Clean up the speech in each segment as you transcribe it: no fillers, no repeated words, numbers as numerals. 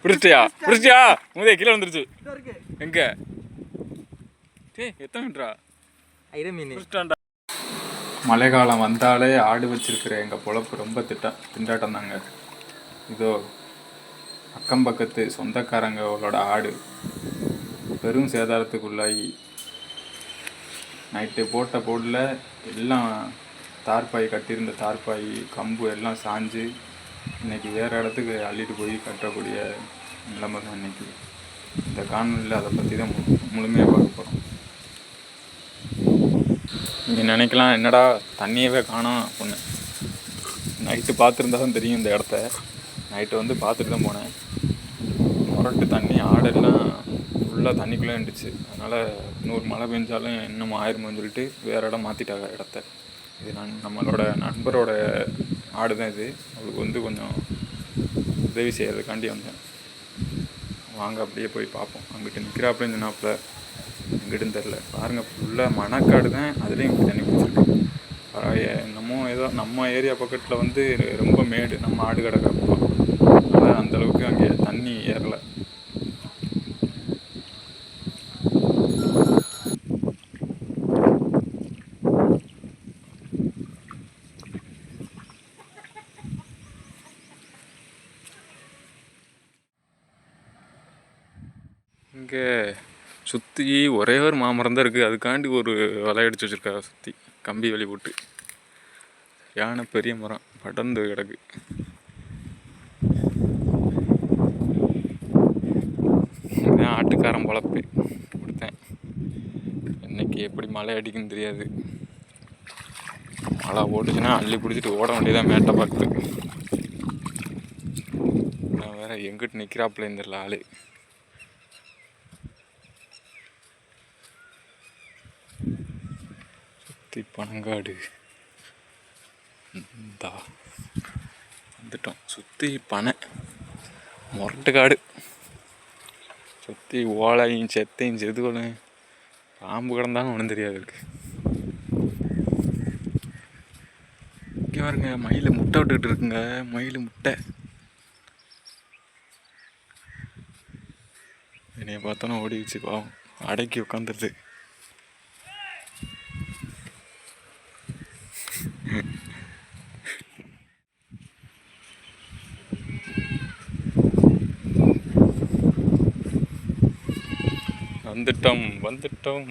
பிடிச்சியா முதே கீழே வந்துருச்சு எங்க எத்தனை மழை காலம் வந்தாலே ஆடு வச்சிருக்கிற எங்கள் பொழப்பு ரொம்ப திண்டாட்டம் தாங்க. இதோ அக்கம் பக்கத்து சொந்தக்காரங்களோட ஆடு பெரும் சேதாரத்துக்குள்ளாகி நைட்டு போட்ட போடல எல்லாம் தார்பாய் கட்டியிருந்த தார்பாய் கம்பு எல்லாம் சாஞ்சு இன்றைக்கி வேறு இடத்துக்கு அள்ளிட்டு போய் கட்டக்கூடிய நிலைமை தான் இன்றைக்கி. இந்த காணொலியில் அதை பற்றி தான் முழுமையாக பார்க்க போகிறோம். நீங்கள் நினைக்கலாம் என்னடா தண்ணியவே காணோம் அப்படின்னு. நைட்டு பார்த்துருந்தா தான் தெரியும் இந்த இடத்த. நைட்டு வந்து பார்த்துட்டு தான் போனேன். முரட்டு தண்ணி ஆடெல்லாம் ஃபுல்லாக தண்ணிக்குள்ளே இருந்துச்சு. அதனால் இன்னொரு மழை பெஞ்சாலும் இன்னும் ஆயிருமோன்னு சொல்லிட்டு வேறு இடம் மாற்றிட்டாங்க இடத்த. இது நம்மளோட நண்பரோட ஆடு தான் இது. அவளுக்கு வந்து கொஞ்சம் உதவி செய்கிறதுக்காண்டி வந்தேன். வாங்க அப்படியே போய் பார்ப்போம். அங்கிட்டு நிற்கிறாப்புலன்னு சொன்னாப்புல எங்கிட்டுன்னு தெரில. பாருங்கள் ஃபுல்லாக மணக்காடு தான். அதுலேயும் இப்படி தண்ணி பிடிச்சிருக்கு. என்னமோ ஏதோ நம்ம ஏரியா பக்கத்தில் வந்து ரொம்ப மேடு, நம்ம ஆடு கிடக்கிறப்போ ஆனால் அந்தளவுக்கு அங்கே தண்ணி ஏறலை. இங்கே சுற்றி ஒரே ஒரு மாமரம் தான் இருக்குது. அதுக்காண்டி ஒரு வலை அடிச்சு வச்சுருக்கா சுற்றி கம்பி வலி போட்டு. யானை பெரிய மரம் படர்ந்து கிடக்கு. இதுதான் ஆட்டுக்காரன் பொழப்பு. கொடுத்தேன். இன்னைக்கு எப்படி மழை அடிக்குன்னு தெரியாது. மழை ஓட்டுச்சுன்னா அள்ளி பிடிச்சிட்டு ஓட வேண்டியதான் மேட்டை பார்த்து. நான் வேற எங்கிட்டு நிற்கிறாப்புல இந்த ஆள். பனங்காடு வந்துட்டோம். சுற்றி பனை முரட்டுக்காடு. சுற்றி ஓலையும் செத்தையும் செதுவலையும் பாம்பு கிடந்தாலும் ஒன்றும் தெரியாது இருக்கு. இங்கே பாருங்க மயில் முட்டை விட்டுக்கிட்டு இருக்குங்க. மயில் முட்டை என்னைய பார்த்தோன்னா ஓடிடுச்சு. பாவம் அடக்கி உட்காந்துருது. வந்துட்டோம்.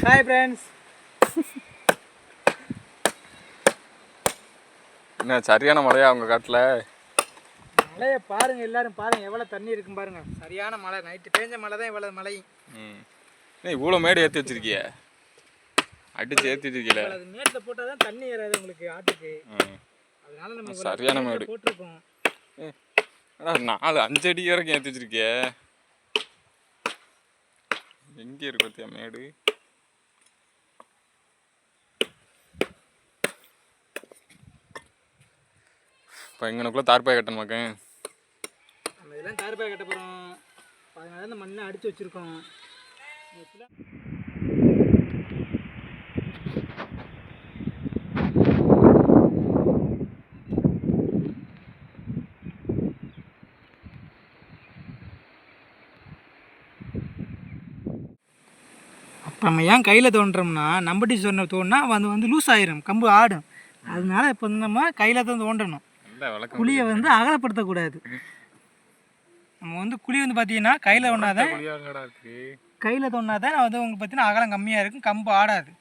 Hi friends. என்ன சரியான மழையா உங்கள் காட்டில்? மழையை பாருங்கள், எல்லாரும் பாருங்கள் எவ்வளோ தண்ணி இருக்குன்னு பாருங்கள். சரியான மழை. நைட்டு பேஞ்ச மழை தான் இவ்வளோ மழை. இவ்வளோ மேடு ஏற்றி வச்சிருக்கிய? அடிச்சு ஏற்றி வச்சிருக்கீல? அது மேட்டில் போட்டால் தான் தண்ணி ஏறாது உங்களுக்கு ஆட்டுக்கு. அதனால நம்ம சரியான மேடு போட்டிருக்கோம். 4-5 அடி வரைக்கும் ஏற்றி வச்சிருக்கிய. எங்கே இருக்கு பத்தியா மேடு? இப்போ எங்கனக்குள்ளே தார்பாய் கட்டணுமாக்க? நம்ம இதெல்லாம் தார்பாய் கட்ட போகிறோம். அதனால இந்த மண்ணை அடித்து வச்சுருக்கோம். நம்ம ஏன் கையில் தோன்றோம்னா நம்படி சொன்ன தோணுனா வந்து லூஸ் ஆயிரும், கம்பு ஆடும். அதனால இப்போ நம்ம கையில் தான் தோன்றணும். குழியை வந்து அகலப்படுத்தக்கூடாது. நம்ம வந்து குழி வந்து பார்த்தீங்கன்னா கையில் தோணாதான் வந்து உங்களுக்கு பார்த்தீங்கன்னா அகலம் கம்மியாக இருக்கும், கம்பு ஆடாது.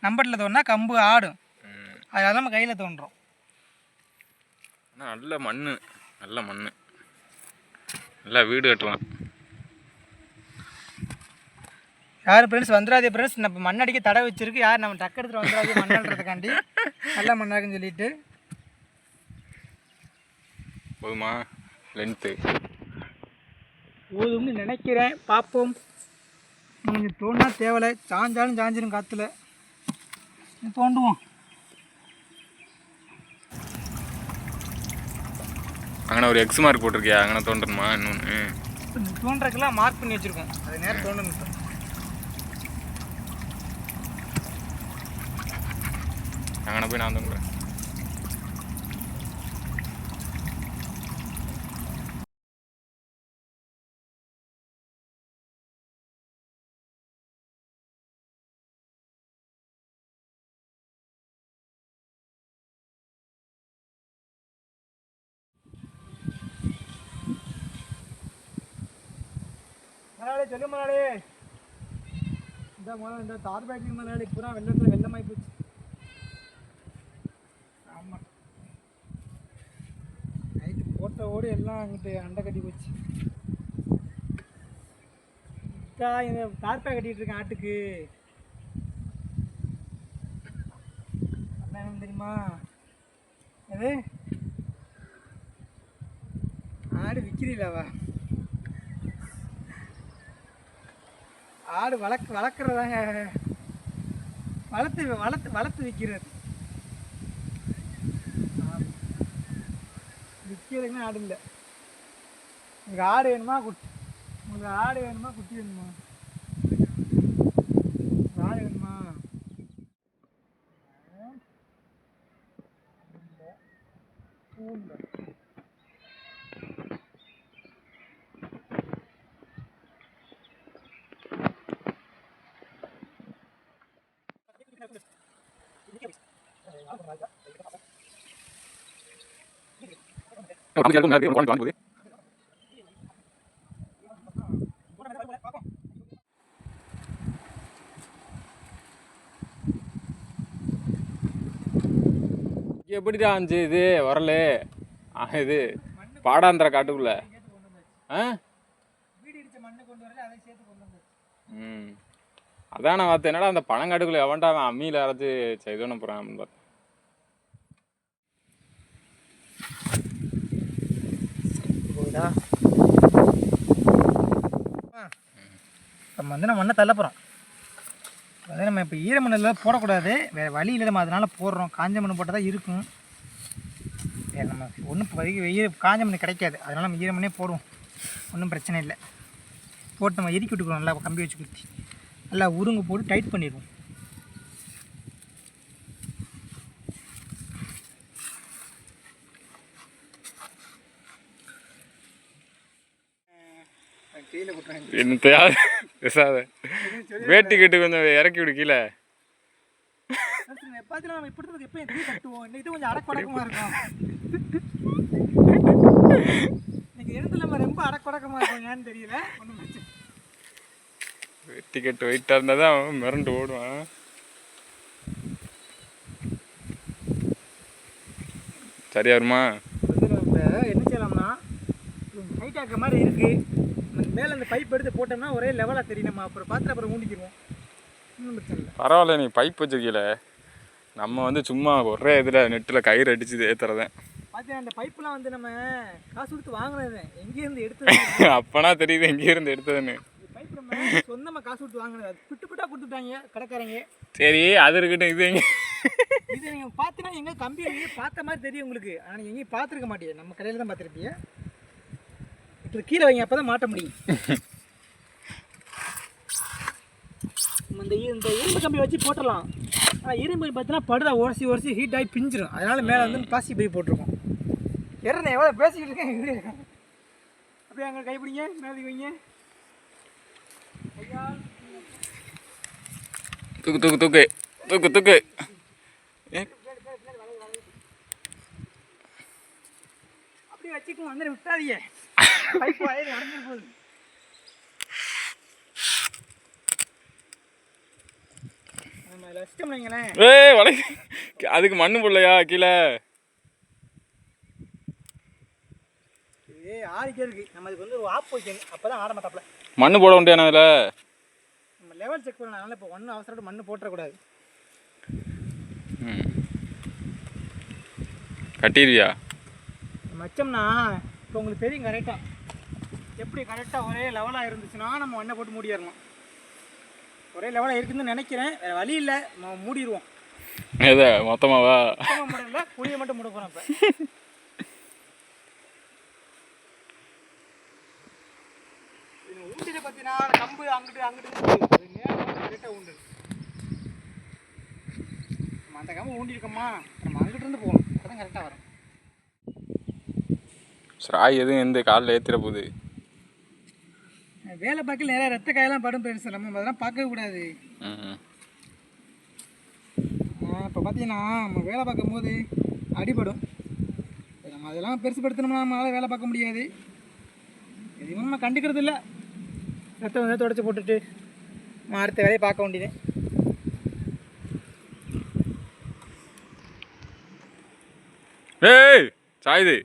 நம்பட்டில் தோணுனா கம்பு ஆடும். அதனால நம்ம கையில் தோன்றோம். நல்ல மண், நல்லா வீடு கட்டலாம். யார் ஃப்ரெண்ட்ஸ் வந்துடாதே ஃப்ரெண்ட்ஸ். நம்ம மண் அடிக்க தடை வச்சிருக்கு. யார் நம்ம டக்கு எடுத்துகிட்டு வந்துடாதே மண்ணாடுறதுக்காண்டி. நல்லா மண்ணாக்குன்னு சொல்லிட்டு போதுமா லென்த்து? போதும்னு நினைக்கிறேன். பார்ப்போம். நீங்கள் தோணுனா தேவலை, சாஞ்சாலும் சாஞ்சிடும் காற்றுல. தோண்டுவோம். அங்கே ஒரு எக்ஸ் மார்க் போட்டிருக்கியா? அங்கே தோன்றணுமா இன்னொன்று? தோன்றதுக்கெல்லாம் மார்க் பண்ணி வச்சுருக்கோம், அது நேரம் தோண்டணும். அங்கே போய் நான் தோன்றேன். மலையாளி சொல்லு மலையாளி, இந்த தார் பேக்கிங் மலையாளி பூரா வெள்ளத்தில் வெள்ளமாகி போச்சு. ஆமாம், நைட்டு போட்ட ஓடி எல்லாம் அங்கிட்டு அண்டை கட்டி போச்சு. இந்த தார் பேக் கட்டிகிட்டு இருக்கேன் ஆட்டுக்கு. என்ன தெரியுமா, அது ஆடு விற்கிறீங்களா? ஆடு வளர்க்குறதாங்க, வளர்த்து விற்கிறது. விற்கிறதுக்குன்னு ஆடு இல்லை. உங்களுக்கு ஆடு வேணுமா குட்டி வேணுமா? ஆடு வேணுமா? எப்படிதான் இருந்துச்சு இது வரல? இது பாடாந்திர காட்டுக்குள்ள அதான் நான் பார்த்தேன், என்னடா அந்த பழங்காட்டுக்குள்ள எவன்டா அவன் அம்மியில் அரைச்சி செய்தோன்னு போகிறான் அப்படின்னு பார்த்தேன். நம்ம வந்து மண்ணை தள்ள போகிறோம். அதே நம்ம இப்போ ஈர மண்ணில் போடக்கூடாது, வேறு வழி இல்லை, நம்ம அதனால் போடுறோம். காஞ்ச மண் போட்டால் தான் இருக்கும். நம்ம ஒன்றும் வெயில் காஞ்ச மண் கிடைக்காது, அதனால் நம்ம ஈர மண்ணே போடுவோம், ஒன்றும் பிரச்சனை இல்லை. போட்டு நம்ம எரிக்கி விட்டுக்குறோம், நல்லா கம்பி வச்சு குத்தி நல்லா உருங்கு போட்டு டைட் பண்ணிடுவோம். என்னத்தையாவது பேசாத, வேட்டி கட்டு கொஞ்சம் இறக்கி விடு கீழே. பார்த்து நம்ம இப்படி எப்போ எது கட்டுவோம், இன்னைக்கு கொஞ்சம் அடக்கொடக்கமாக இருக்கும். இன்னைக்கு இடத்துல நம்ம ரொம்ப அடக்கொடக்கமாக இருக்கும், ஏன்னு தெரியல. ஒன்றும் பிரச்சனை. வெட்டி கட்டு வெயிட்டாக இருந்தால் தான் அவன் மிரண்டு ஓடுவான். சரியா வருமா? என்ன செய்யலாம்னா, ஹைட் ஆக்கிற மாதிரி இருக்குது, மேலே அந்த பைப் எடுத்து போட்டோம்னா ஒரே லெவலாக தெரியும். நம்ம அப்புறம் பார்த்து அப்புறம் ஊண்டிக்கிடுவோம், ஒன்றும் பிரச்சனை இல்லை. பரவாயில்ல, நீ பைப் வச்சுருக்கீல, நம்ம வந்து சும்மா ஒரே இதில் நெட்டில் கயிறு அடிச்சு ஏற்றுறதேன். பார்த்தீங்கன்னா அந்த பைப்பெலாம் வந்து நம்ம காசு கொடுத்து வாங்கினது, எங்கேருந்து எடுத்தது அப்போனா தெரியுது எங்கேருந்து எடுத்ததுன்னு. பைப் நம்ம சொந்தமாக காசு கொடுத்து வாங்கினது, அது பிட்டு கொடுத்துட்டாங்க கடைக்காரங்க. சரி, அது இருக்கட்டும். இது எங்கே, இது நீங்கள் பார்த்தீங்கன்னா எங்கே கம்பி எங்கேயும் பார்த்த மாதிரி தெரியும் உங்களுக்கு, ஆனால் நீங்கள் எங்கேயும் பார்த்துருக்க மாட்டீங்க, நம்ம கடையில் தான் பார்த்துருப்பீங்க. இப்போ கீழே வைங்க, அப்போ தான் மாட்ட முடியும். இந்த இரும்பு கம்பி வச்சு போட்டுடலாம், ஆனால் இரும்பு பார்த்தீங்கன்னா படுதா உரசி ஹீட் ஆகி பிஞ்சிடும். அதனால் மேலே வந்து பிளாஸ்டிக் பைப் போட்டிருக்கோம். நான் எவ்வளோ பேசிக்கிட்டு இருக்கேன், இப்படி இருக்கேன். அப்படியே அங்கே கைப்பிடிங்க, மேலே வைங்க. தூக்கு தூக்கு தூக்கு தூக்கு தூக்கு. அப்படியே வச்சுக்கணும், வந்து விட்டாதீங்க, பைப் வயர் உடஞ்சிட்டு போகுது. அதுக்கு மண்ணு போடலையா கீழே? ஆடிக்கே இருக்கு, நம்ம அதுக்கு வந்து ஒரு ஆப் வைக்கணும், அப்பதான் ஆட மாட்டாப்ல. மண்ணு போட முடியாது அதில், நம்ம லெவல் செக் பண்ணனால இப்போ ஒன்றும் அவசரப்பட்டு மண்ணு போட்டுறக்கூடாது. கட்டிடுவியா மச்சம்னா? இப்போ உங்களுக்கு தெரியும் கரெக்டாக, எப்படி கரெக்டாக ஒரே லெவலாக இருந்துச்சுன்னா நம்ம மண்ணை போட்டு மூடிடலாம். ஒரே லெவலாக இருக்குதுன்னு நினைக்கிறேன், வேறு வழி இல்லை, நம்ம மூடிடுவோம். எதை மொத்தமாவா? மொத்தமாக மூடல, குழியை மட்டும் மூட போகிறோம். இப்போ ஊண்டியில் பார்த்தீங்கன்னா கம்பு அங்கிட்டு அங்கிட்டு கரெக்டாக உண்டு. நம்ம அந்த கம்பு ஊண்டிருக்கோமா நம்ம அங்கிட்டு இருந்து போகணும், அப்பதான் கரெக்டாக வரும். ராய் எதுவும் எந்த காலில் ஏற்றிட போகுது. வேலை பார்க்கல நிறைய ரத்த காயெல்லாம் படும் பெருசு, நம்ம அதெல்லாம் பார்க்கவே கூடாது. இப்போ பார்த்தீங்கன்னா நம்ம வேலை பார்க்கும்போது அடிபடும், நம்ம அதெல்லாம் பெருசுப்படுத்தணும்னா நம்மளால் வேலை பார்க்க முடியாது. எதுவும் நம்ம கண்டுக்கிறது இல்லை, ரத்தம் வந்து தொடச்சி போட்டுட்டு நம்ம அடுத்த வேலையை பார்க்க வேண்டியது. ஏய் சாயுது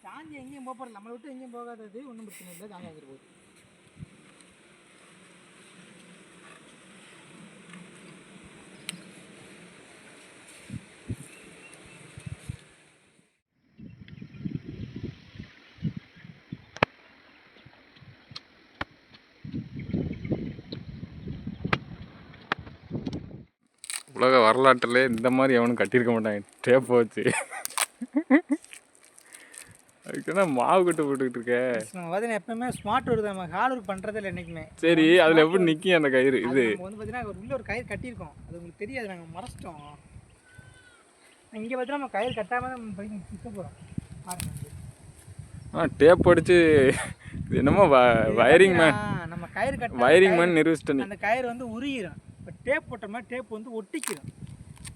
சாஞ்சி எங்கேயும் போக போகிறது, நம்மளை விட்டு எங்கேயும் போகாதது ஒன்றும் பிரச்சனை இல்லை, சாஞ்சி வந்துட்டு போகுது. உலக வரலாற்றிலே இந்த மாதிரி எவனும் கட்டியிருக்க மாட்டாங்க டேப்பை வச்சு. அதுக்குன்னா மாவு கட்டு போட்டுக்கிட்டு இருக்க. நம்ம பார்த்தீங்கன்னா எப்பவுமே ஸ்மார்ட் ஒர்க் நம்ம ஹார்ட் ஒர்க் பண்ணுறதில்ல என்றைக்குமே. சரி, அதில் எப்படி நிற்கும் அந்த கயிறு? இது வந்து பார்த்தீங்கன்னா உள்ள ஒரு கயிறு கட்டியிருக்கோம், அது உங்களுக்கு தெரியாது, நாங்கள் மறைச்சிட்டோம். இங்கே பார்த்தீங்கன்னா நம்ம கயிறு கட்டாமல் தான் நம்ம போய் நிற்க போகிறோம். டேப் அடிச்சு என்னமோ வயரிங் மேன், நம்ம கயிறு கட்ட வயரிங் மேன் நிரூபிச்சிட்டேன். அந்த கயிறு வந்து உருகிடும். இப்போ டேப் போட்டோம்னா டேப் வந்து ஒட்டிக்கிறோம்.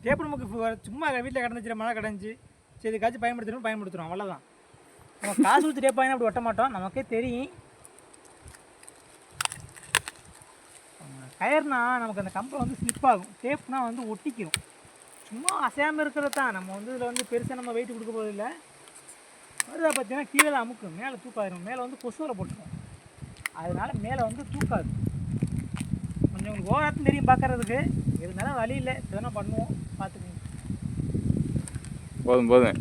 டேப் நமக்கு சும்மா வீட்டில் கிடந்துச்சு, மழை கிடந்துச்சு, சரி இதுக்காச்சும் பயன்படுத்துகிறோம் அவ்வளோதான். நம்ம காசு ஊற்றி டேப் வாங்கினா அப்படி ஒட்ட மாட்டோம், நமக்கே தெரியும். கயர்னா நமக்கு அந்த கம்பை வந்து ஸ்லிப் ஆகும், டேப்னா வந்து ஒட்டிக்கிறோம். சும்மா அசையாமல் இருக்கிறது தான், நம்ம வந்து இதில் வந்து பெருசாக நம்ம வெயிட் கொடுக்க போதில்லை. வருதா பார்த்தீங்கன்னா கீழே அமுக்கும், மேலே தூக்காயிரும். மேலே வந்து கொசுவலை போட்டுருவோம், அதனால மேலே வந்து தூக்காது. கொஞ்சம் உங்களுக்கு ஓரத்தும் தெரியும் பார்க்கறதுக்கு, இருந்தாலும் வழி இல்லை, இதெல்லாம் பண்ணுவோம், பார்த்துக்கோங்க. போதும்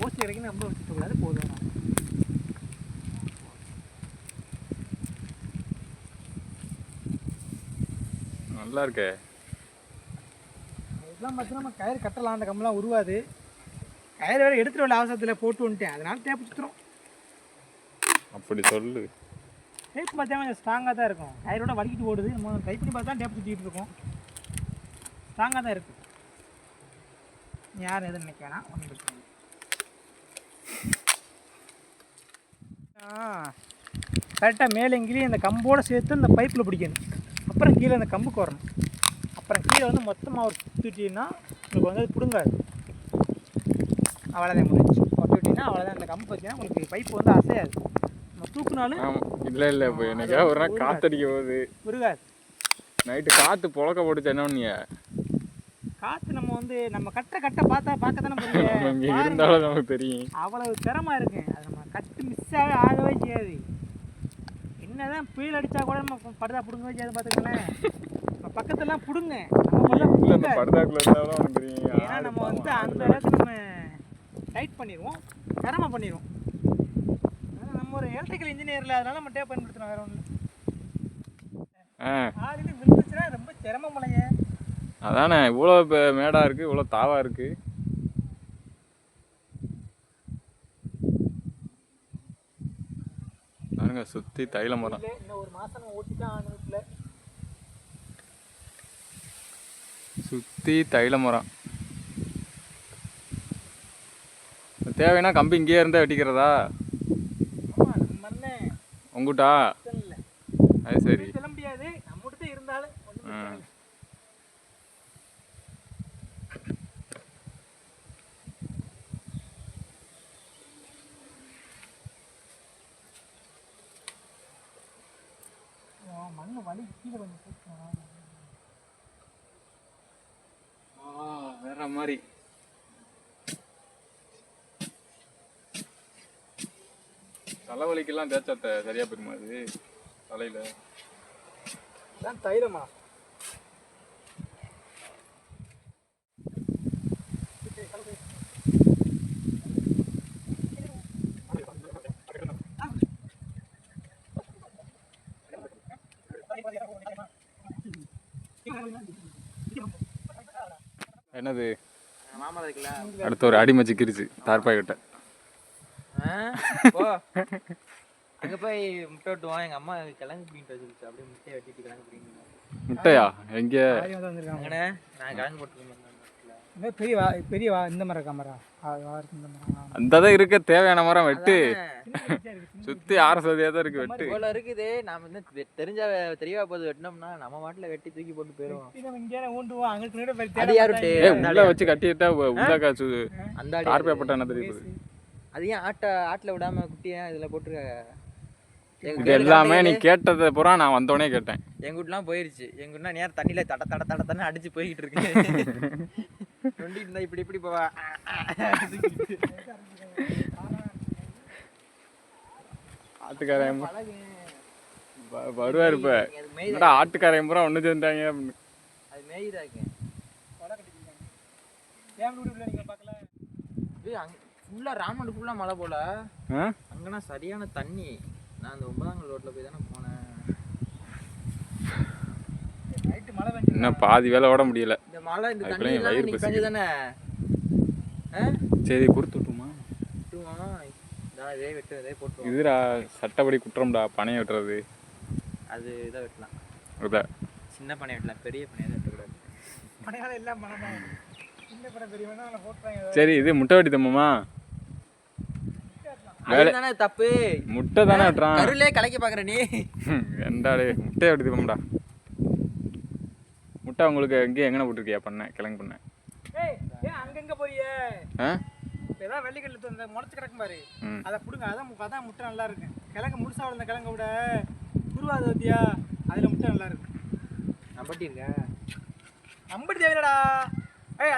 ஓசி வரைக்கும் ரொம்ப வச்சுக்கூடாது, போதும். நல்லா இருக்கே. இதெல்லாம் பார்த்தீங்கன்னா நம்ம கயிறு கட்டலாம், அந்த கம்பெல்லாம் உருவாது. கயிறு வேறு எடுத்துகிட்டு வரல அவசரத்தில் போட்டு வந்துட்டேன், அதனால டேப் சுற்றுறோம். அப்படி சொல்லு. டேப் பார்த்தா கொஞ்சம் ஸ்ட்ராங்காக தான் இருக்கும், கயிறோட வலிக்கிட்டு ஓடுது. நம்ம ட்ரை பண்ணி பார்த்தா டேப் சுற்றிட்டு இருக்கோம், ஸ்ட்ராங்காக தான் இருக்குது. யாரும் எதுவும் நினைக்க வேணாம், ஒன்றும் பிரச்சனை இல்லை. கரெக்டாக மேலே எங்கேயும் இந்த கம்போடு சேர்த்து இந்த பைப்பில் பிடிக்கணும், அப்புறம் கீழே இந்த கம்புக்கு வரணும். அப்புறம் கீழே வந்து மொத்தமாக ஒரு சுற்றிட்டிங்கன்னா உங்களுக்கு வந்து அது பிடுங்காது, அவ்வளோதான் முடிஞ்சு. ஒட்டிவிட்டிங்கன்னா அவ்வளோதான். அந்த கம்பு வச்சுன்னா உங்களுக்கு பைப்பு வந்து அசையாது, நம்ம தூக்குனாலும் இல்லை இப்போ எனக்கு ஒரு நாள் காற்றடிக்க போகுது, உருகாது. நைட்டு காற்று புழக்க போட்டுச்சு என்ன நீ காற்று நம்ம வந்து நம்ம கட்ட பார்க்க தானே புரியும், இருந்தாலும் நமக்கு தெரியும் அவ்வளவு திறமா இருக்கு. அது நம்ம கட்டு மிஸ்ஸாகவே ஆகவே செய்யாது. என்னதான் புயல் அடித்தா கூட நம்ம படுதா பிடுங்கவே செய்யாது, பார்த்துக்கங்களேன். நம்ம பக்கத்துலாம் பிடுங்க, படுதாக்குள்ள இருந்தாலும் தெரியும். ஏன்னா நம்ம வந்து அந்த அளவுக்கு நம்ம டைட் பண்ணிடுவோம், திறமை பண்ணிடுவோம். நம்ம ஒரு எலக்ட்ரிக்கல் இன்ஜினியரில், அதனால நம்ம டேப் பயன்படுத்துகிறோம், வேறு ஒன்று. ஆளுன்னு விழுந்துச்சுன்னா ரொம்ப சிரமம் இல்லைங்க. அதானே இவ்வளோ மேடாக இருக்குது, இவ்வளோ தாவாக இருக்குது. பாருங்க சுற்றி தைல மரம். இன்னும் ஒரு மாதம் நம்ம ஓட்டிதான் ஆகணும். சுற்றி தைல மரம். தேவைன்னா கம்பி இங்கேயே இருந்தால் வெட்டிக்கிறதா உங்கூட்டா? அது சரி, சொல்ல முடியாது, நம்மகிட்ட இருந்தாலும். மண்ணு வலி கீழே கொஞ்சம் வேற மாதிரி. தலைவலிக்கெல்லாம் தேய்ச்சா சரியா போயிருமா அது தலையில? தைலமா என்னது அடுத்த ஒரு அடிமை சிக்கிருச்சு தார்பாய் கிட்ட. அங்கே போய் முட்டை வெட்டுவோம். எங்கள் அம்மா கிழங்கு பிடிங்கிட்டு வச்சுருச்சு. அப்படியே முட்டையை வெட்டிட்டு கிழங்கு பிடிங்கிட்டு முட்டையா எங்கே? வந்துருக்காங்க. நான் கிழங்கு போட்டுருக்கேன். பெரிய இந்த மரம் இருக்கா மரம் இந்த மரம் அந்த தான் இருக்க தேவையான மரம் வெட்டு. சுற்றி ஆரசதியாக தான் இருக்கு வெட்டு. இவ்வளோ இருக்குது. நாம் வந்து தெரியவா போது வெட்டினோம்னா நம்ம மாட்டில் வெட்டி தூக்கி போட்டு போயிடுவோம். இங்கே ஊண்டுவோம் அங்கே அது யாருட்டு உள்ள வச்சு கட்டிட்டா உள்ளாக்கா அந்த கார்பேப்பட்ட என்ன தெரியுது? அது ஏன் ஆட்டில் விடாம குட்டியா இதில் போட்டுருக்க? இது எல்லாமே நீ கேட்டதை பூரா நான் வந்தோடனே கேட்டேன். எங்க வீட்டுலாம் போயிருச்சு. எங்க வீட்டுனா நேரம் தண்ணியில தட தட தட தண்ணி அடிச்சு போய்கிட்டு இருக்கு. நொண்டிட்டு இருந்தா இப்படி இப்படி போவா. ஆட்டுக்காரன் வருவார் இப்ப. என்னடா ஆட்டுக்காரன் பூரா ஒண்ணு சேர்ந்தாங்க அப்படின்னு. அது மேயிராக்கு ஃபுல்லா ராமன் ஃபுல்லா மழை போல. அங்கன்னா சரியான தண்ணி. நான் அந்த 9ஆம் ரோட்ல போய் தானே போனேன். நைட்டு மழை இன்னும் பாதி வேலை ஓட முடியல. இந்த மழை இந்த தண்ணி எல்லாம் நிக்கஞ்சு தானே. சரி கொடுத்து விட்டுமா? இதே வெட்டு இதே போட்டு. இதுடா சட்டப்படி குற்றம்டா பனையை வெட்டுறது. அது இதை வெட்டலாம். அதான் சின்ன பனை வெட்டலாம், பெரிய பனையை வெட்டக்கூடாது. பனையால எல்லாம் பண்ணமா சின்ன பனை பெரிய பனை போட்டுறாங்க. சரி இது முட்டை வெட்டி தம்மா. அதுதானே தப்பு. முட்டை தானே வெட்டுறான். கருளே கலைக்க பாக்குற நீ. எந்தாடே முட்டையை வெட்டி தம்மாடா. முட்டை உங்களுக்கு எங்கேயும் எங்கே போட்டிருக்கியா? பண்ண கிழங்கு பண்ண. ஏன் அங்கங்க போறியே? ஏதாவது வெள்ளிக்கல்ல இந்த முளைச்சு கிடக்கும் பாரு, அதை பிடுங்க. அதான் முட்டை நல்லா இருக்கு. கிழங்கு முழுசா வளர்ந்த கிழங்க விட குருவாத வத்தியா அதில் முட்டை நல்லா இருக்கு. நம்பட்டி இருக்க நம்பட்டி தேவையில்லடா.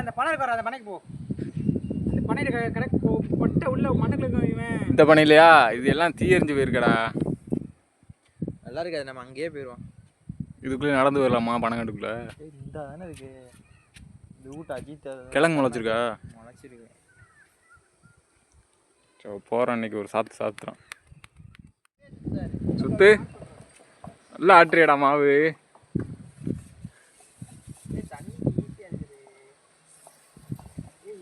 அந்த பனை இருக்க அந்த பனைக்கு போ. அந்த பனையில கிடக்கு பொட்டை உள்ள மண்ணுக்குள்ள. இந்த பனை இல்லையா? இது எல்லாம் தீ எறிஞ்சு போயிருக்கடா. நல்லா இருக்காது. நம்ம அங்கேயே போயிடுவோம். இதுக்குள்ளே நடந்து வரலாமா பனங்கட்டுக்குள்ள? இந்த தானே இருக்கு. இந்த ஊட்ட அஜித் கிழங்கு முளைச்சிருக்கா? முளைச்சிருக்கு. போகிறோம் இன்னைக்கு ஒரு சாத்துறான். சுத்து நல்லா ஆட்டுறியடா மாவு. தண்ணி ஈஸியா இருக்குது.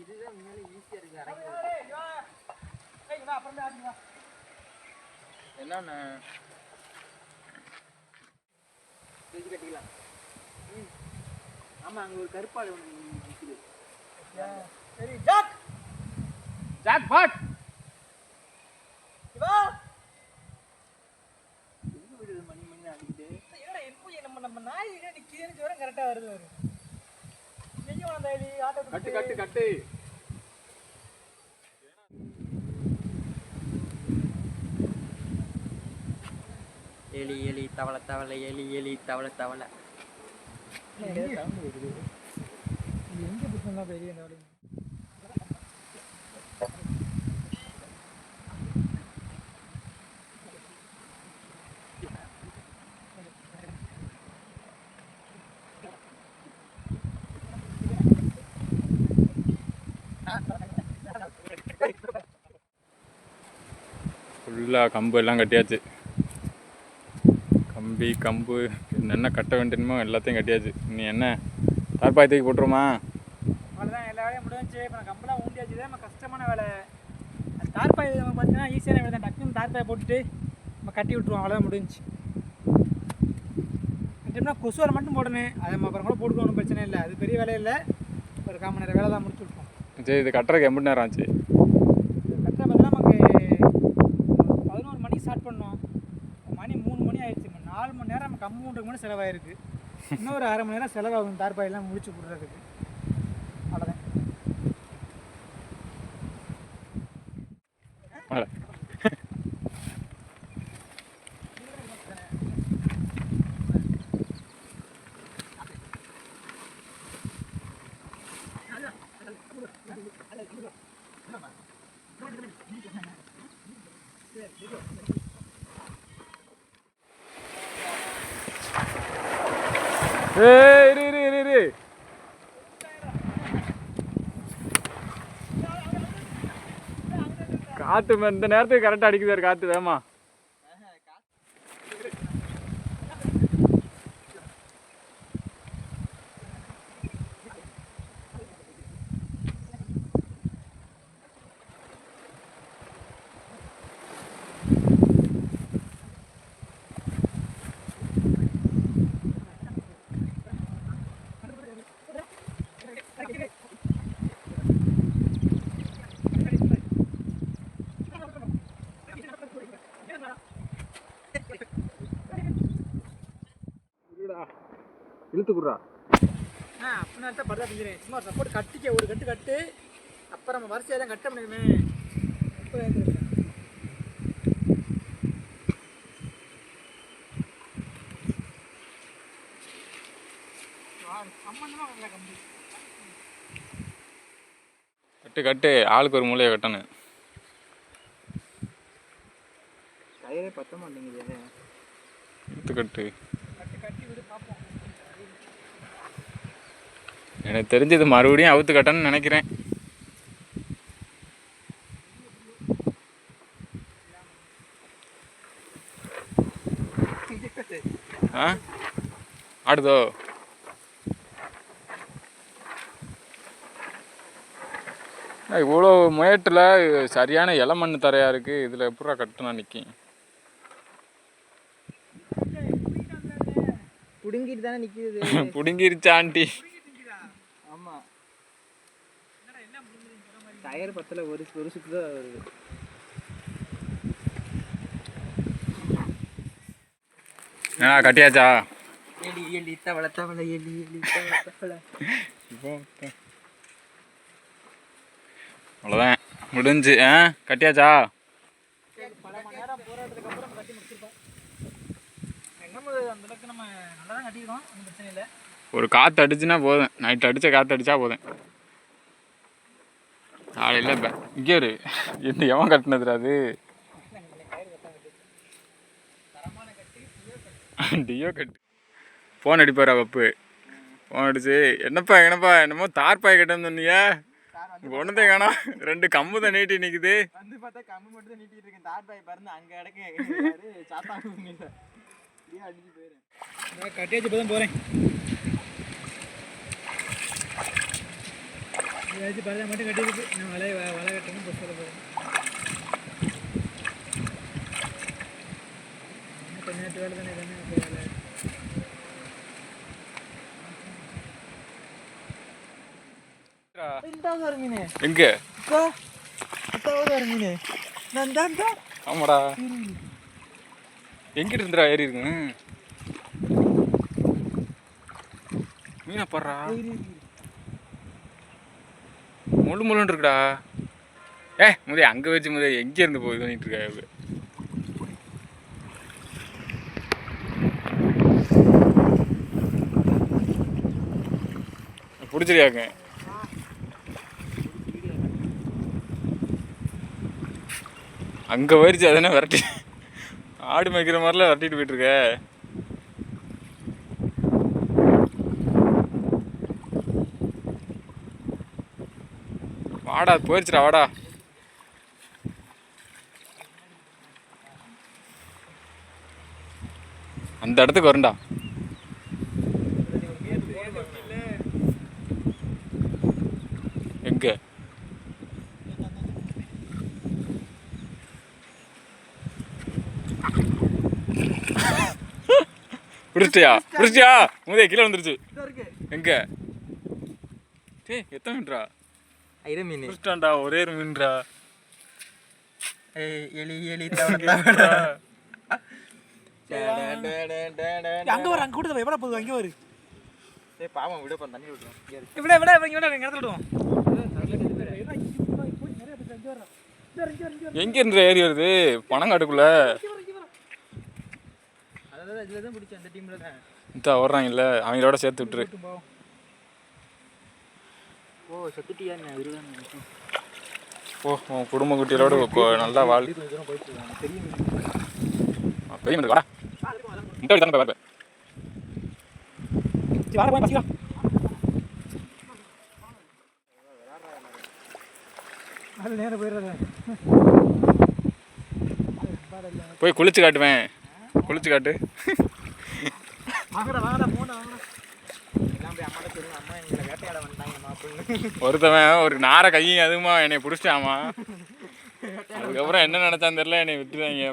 இதுதான் உண்மையிலே ஈஸியா இருக்கு. என்னண்ணா தூக்கி கட்டிக்கலாம். ஆமா, அங்க ஒரு கருப்பாடு ஒன்று நிற்குது. சரி ஜாக் ஜாக் பாட் இவா எங்க விடுது மணி மணி ஆகிட்டு. என்னடா எப்போ நம்ம நாய் நிற்கிறேன்னு வர கரெக்டாக வருது. வரும் எங்கே வந்தாயி ஆட்டோ கட்டு கட்டு கட்டு. எலி எலி தவளை தவளை எலி எலி தவளை தவளை. எங்கே புத்தா பெரிய இந்த வழி. ஃபுல்லாக கம்பு எல்லாம் கட்டியாச்சு. கம்பு என்ன கட்ட வேண்டியமோ எல்லாத்தையும் கட்டியாச்சு. நீ என்ன தார்பாய் தூக்கி போட்டுருமா? அவ்வளோதான், எல்லா வேலையும் முடிஞ்சு. இப்போ நான் கம்பெல்லாம் ஊண்டியாச்சு. தான் நம்ம கஷ்டமான வேலை. அது தார்பாய் நம்ம பார்த்தீங்கன்னா ஈஸியான வேலை தான். டக்குன்னு தார்பாய் போட்டுட்டு நம்ம கட்டி விட்ருவோம். அவ்வளோதான் முடிஞ்சு. கட்டினா கொசு வரை மட்டும் போடணும். அதை நம்ம அப்புறம் கூட போட்டுக்கணும், ஒன்றும் பிரச்சனை இல்லை. அது பெரிய வேலை இல்லை. ஒரு 1/4 மணி நேரம் வேலை தான் முடிச்சு விட்ருவோம். சரி இது கட்டுறதுக்கு எம்பிட்டு நேரம் ஆச்சு? கட்டுற பார்த்தா நமக்கு 11 மணிக்கு ஸ்டார்ட் பண்ணோம். மணி 3 மணி ஆயிடுச்சு. 4 மணி நேரம் நமக்கு அமௌண்ட்டுக்கு மட்டும் செலவாயிருக்கு. இன்னொரு 1/2 மணி நேரம் செலவாகும் தார்பாயெல்லாம் முடிச்சு கொடுறதுக்கு. அவ்வளோதான். இரு காற்று இந்த நேரத்துக்கு கரெக்டாக அடிக்குது காற்று வேமா. இழுத்துக்குறா. அப்படின்னா தான் படுதா பிஞ்சிடும். சும்மா சப்போர்ட் கட்டிக்க, ஒரு கட்டு கட்டு. அப்புறம் நம்ம வரிசையாக தான் கட்ட முடியுமே. இப்போ சம்மந்தமாக கம்பி கட்டு கட்டு, ஆளுக்கு ஒரு மூலையை கட்டணும். டயரே பத்த மாட்டேங்குது. இழுத்து கட்டு. கட்டி விடு பார்ப்போம். எனக்கு தெரிஞ்சது மறுபடியும் அவுத்து கட்டணும்னு நினைக்கிறேன். ஆ ஆடுதோ? இவ்வளோ முயட்டில் சரியான இளமண் தரையாக இருக்குது. இதில் எப்படா கட்டுனா நிற்கும்? புடுங்கிட்டு தானே நிற்கிது. பிடுங்கிருச்சா ஆண்டி? ஆமாம், டயர் பத்தில் ஒரு சுற்று தான் வருது. ஏன்னா கட்டியாச்சா? எலி எலி தவளை தவளை எலி எலி தவளை தவளை. அவ்வளோதான் முடிஞ்சு. கட்டியாச்சா? பல மணி நேரம் போராட்டத்துக்கு அப்புறம் கட்டி முடிச்சிருப்போம். நம்ம அந்தளவுக்கு நம்ம நல்லா தான் கட்டிக்கிறோம், ஒன்றும் பிரச்சனை இல்லை. ஒரு காற்று அடிச்சுன்னா போதும். நைட்டு அடித்த காற்று அடித்தா போதும். காலையில் இங்கே ஒரு என்ன எவன் கட்டினதுரா அது? டியோ கட்டு. ஃபோன் அடிப்பாரா பப்பு? ஃபோன் அடிச்சு என்னப்பா என்னமோ தார்பாய் கட்டன்னு சொன்னீங்க, ஒன்றதே காணோம். 2 கம்பு தான் நீட்டி நிற்குது. வந்து பார்த்தா கம்பு மட்டும் தான் நீட்டிட்டு இருக்கேன். தார்பாய் பறந்து அங்கே இடக்கு சாத்தாங்க அடிச்சு போயிடுறேன். கட்டியாச்சு இப்போ தான் போகிறேன். ஏதாச்சும் பறதை மட்டும் கட்டியிருக்கு. நான் வலை கட்டணும் பஸ் சொல்ல போகிறேன். கொஞ்ச நேரத்து வேலை தானே தானே வேலை. எங்க மீன் நான் தான் ஆமாடா, எங்கிட்டு இருந்துடா ஏறி இருக்கு மீனை பாடுறா. முள்ளுன்னு இருக்குடா. முதே அங்கே வச்சு முதே எங்கே இருந்து போய் பண்ணிட்டு இருக்கா? பிடிச்சிருக்காங்க. அங்கே போயிடுச்சு. அதனா விரட்டி ஆடு மேய்க்கிற மாதிரிலாம் விரட்டிட்டு போயிட்டுருக்க. வாடா, போயிடுச்சுடா வாடா. அந்த இடத்துக்கு வரண்டா. எங்க பிடிச்சியா? முதே கீழே வந்துருச்சு. எங்க எத்தனை மீன்ரா? மீன் பிடிச்சிட்டான்டா, ஒரே ஒரு மீன்ரா. எலி எலி அங்கே வர அங்கே கூட எவ்வளோ போதும்? அங்கே வரு. பாவம் விட தண்ணி விடுறோம். இடத்துல விடுவோம். எங்க இருந்து ஏறி வருது? பனங்காட்டுக்குள்ள இதுல தான் பிடிச்ச அந்த டீம்ல தான் இந்த வர்றாங்கல்ல, அவங்களோட சேர்த்து விட்டுரு. ஓ செத்துட்டியா? ஓ, உன் குடும்ப குட்டிகளோட நல்லா வாழ். பெரிய மீன் வாடா. இந்த வழி தானே போய் பார்ப்பேன். நேரம் போயிடுறேன். போய் குளிச்சு காட்டுவேன். குளிச்சு காட்டு. ஒருத்தவன் ஒரு நாரை கையும் அதுமா என்னை பிடிச்சிட்டாமா. அதுக்கப்புறம் என்ன நினைச்சான்னு தெரியல, என்னை விட்டுருவாங்க.